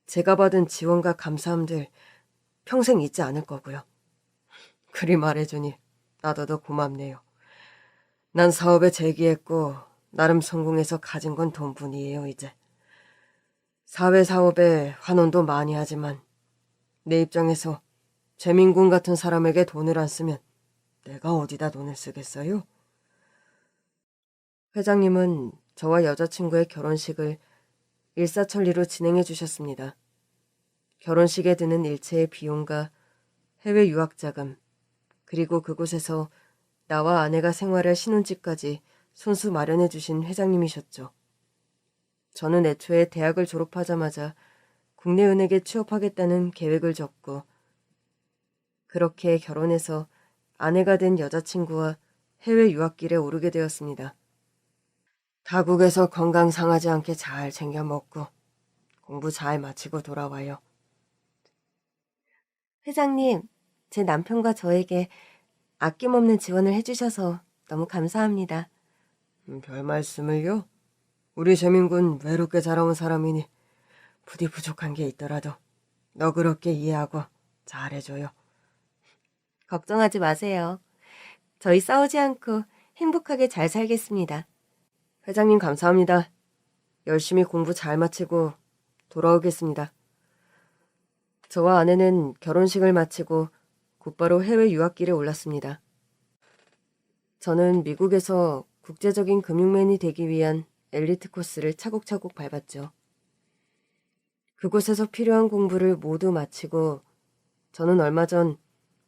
제가 받은 지원과 감사함들 평생 잊지 않을 거고요. 그리 말해주니 나도 더 고맙네요. 난 사업에 재기했고 나름 성공해서 가진 건 돈뿐이에요, 이제. 사회사업에 환원도 많이 하지만 내 입장에서 재민군 같은 사람에게 돈을 안 쓰면 내가 어디다 돈을 쓰겠어요? 회장님은 저와 여자친구의 결혼식을 일사천리로 진행해 주셨습니다. 결혼식에 드는 일체의 비용과 해외 유학자금, 그리고 그곳에서 나와 아내가 생활할 신혼집까지 손수 마련해 주신 회장님이셨죠. 저는 애초에 대학을 졸업하자마자 국내 은행에 취업하겠다는 계획을 접고 그렇게 결혼해서 아내가 된 여자친구와 해외 유학길에 오르게 되었습니다. 타국에서 건강 상하지 않게 잘 챙겨 먹고 공부 잘 마치고 돌아와요. 회장님, 제 남편과 저에게 아낌없는 지원을 해주셔서 너무 감사합니다. 별 말씀을요. 우리 재민군 외롭게 자라온 사람이니 부디 부족한 게 있더라도 너그럽게 이해하고 잘해줘요. 걱정하지 마세요. 저희 싸우지 않고 행복하게 잘 살겠습니다. 회장님 감사합니다. 열심히 공부 잘 마치고 돌아오겠습니다. 저와 아내는 결혼식을 마치고 곧바로 해외 유학길에 올랐습니다. 저는 미국에서 국제적인 금융맨이 되기 위한 엘리트 코스를 차곡차곡 밟았죠. 그곳에서 필요한 공부를 모두 마치고 저는 얼마 전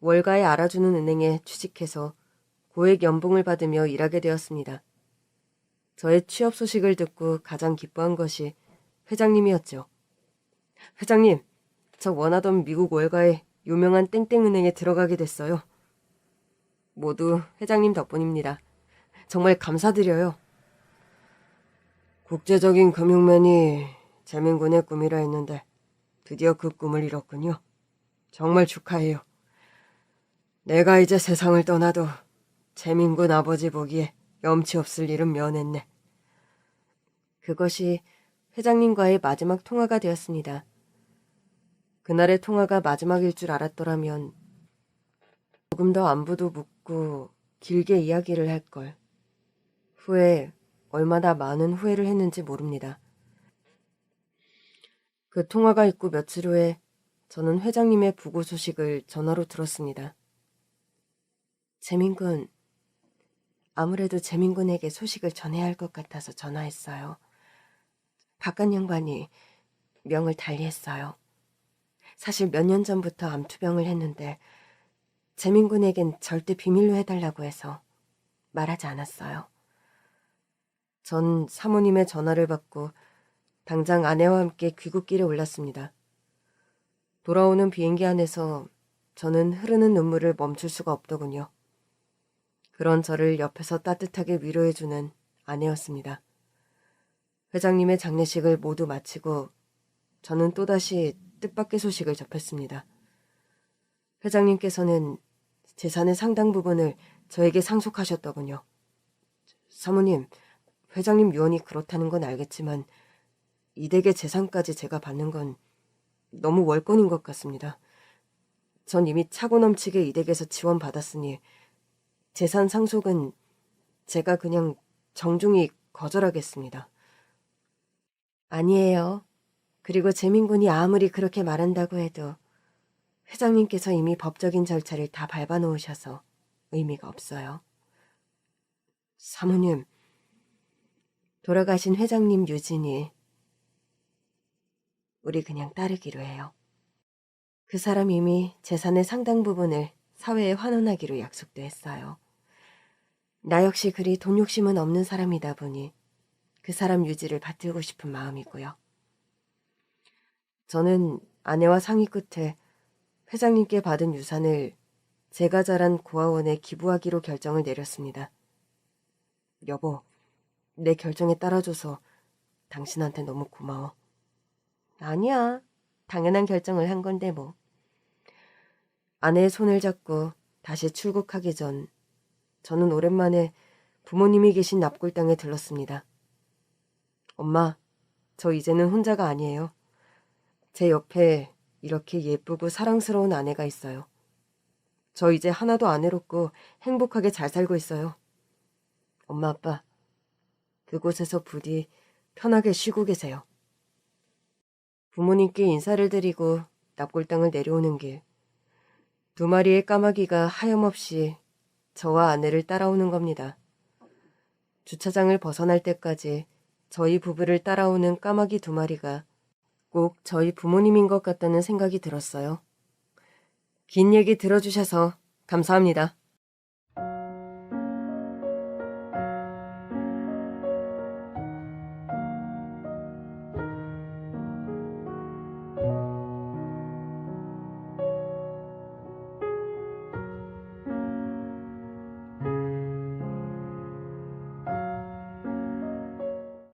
월가에 알아주는 은행에 취직해서 고액 연봉을 받으며 일하게 되었습니다. 저의 취업 소식을 듣고 가장 기뻐한 것이 회장님이었죠. 회장님, 저 원하던 미국 월가의 유명한 땡땡은행에 들어가게 됐어요. 모두 회장님 덕분입니다. 정말 감사드려요. 국제적인 금융맨이 재민군의 꿈이라 했는데 드디어 그 꿈을 이뤘군요. 정말 축하해요. 내가 이제 세상을 떠나도 재민군 아버지 보기에 염치 없을 일은 면했네. 그것이 회장님과의 마지막 통화가 되었습니다. 그날의 통화가 마지막일 줄 알았더라면 조금 더 안부도 묻고 길게 이야기를 할 걸. 후에 얼마나 많은 후회를 했는지 모릅니다. 그 통화가 있고 며칠 후에 저는 회장님의 부고 소식을 전화로 들었습니다. 재민군, 아무래도 재민군에게 소식을 전해야 할 것 같아서 전화했어요. 박간 양반이 명을 달리했어요. 사실 몇 년 전부터 암투병을 했는데 재민군에겐 절대 비밀로 해달라고 해서 말하지 않았어요. 전 사모님의 전화를 받고 당장 아내와 함께 귀국길에 올랐습니다. 돌아오는 비행기 안에서 저는 흐르는 눈물을 멈출 수가 없더군요. 그런 저를 옆에서 따뜻하게 위로해주는 아내였습니다. 회장님의 장례식을 모두 마치고 저는 또다시 뜻밖의 소식을 접했습니다. 회장님께서는 재산의 상당 부분을 저에게 상속하셨더군요. 사모님, 회장님 유언이 그렇다는 건 알겠지만 이 댁의 재산까지 제가 받는 건 너무 월권인 것 같습니다. 전 이미 차고 넘치게 이 댁에서 지원받았으니 재산 상속은 제가 그냥 정중히 거절하겠습니다. 아니에요. 그리고 재민군이 아무리 그렇게 말한다고 해도 회장님께서 이미 법적인 절차를 다 밟아놓으셔서 의미가 없어요. 사모님, 돌아가신 회장님 유진이 우리 그냥 따르기로 해요. 그 사람 이미 재산의 상당 부분을 사회에 환원하기로 약속도 했어요. 나 역시 그리 돈 욕심은 없는 사람이다 보니 그 사람 유지를 받들고 싶은 마음이고요. 저는 아내와 상의 끝에 회장님께 받은 유산을 제가 자란 고아원에 기부하기로 결정을 내렸습니다. 여보, 내 결정에 따라줘서 당신한테 너무 고마워. 아니야. 당연한 결정을 한 건데 뭐. 아내의 손을 잡고 다시 출국하기 전 저는 오랜만에 부모님이 계신 납골당에 들렀습니다. 엄마, 저 이제는 혼자가 아니에요. 제 옆에 이렇게 예쁘고 사랑스러운 아내가 있어요. 저 이제 하나도 안 외롭고 행복하게 잘 살고 있어요. 엄마, 아빠, 그곳에서 부디 편하게 쉬고 계세요. 부모님께 인사를 드리고 납골당을 내려오는 길, 2마리의 까마귀가 하염없이 저와 아내를 따라오는 겁니다. 주차장을 벗어날 때까지 저희 부부를 따라오는 까마귀 2마리가 꼭 저희 부모님인 것 같다는 생각이 들었어요. 긴 얘기 들어주셔서 감사합니다.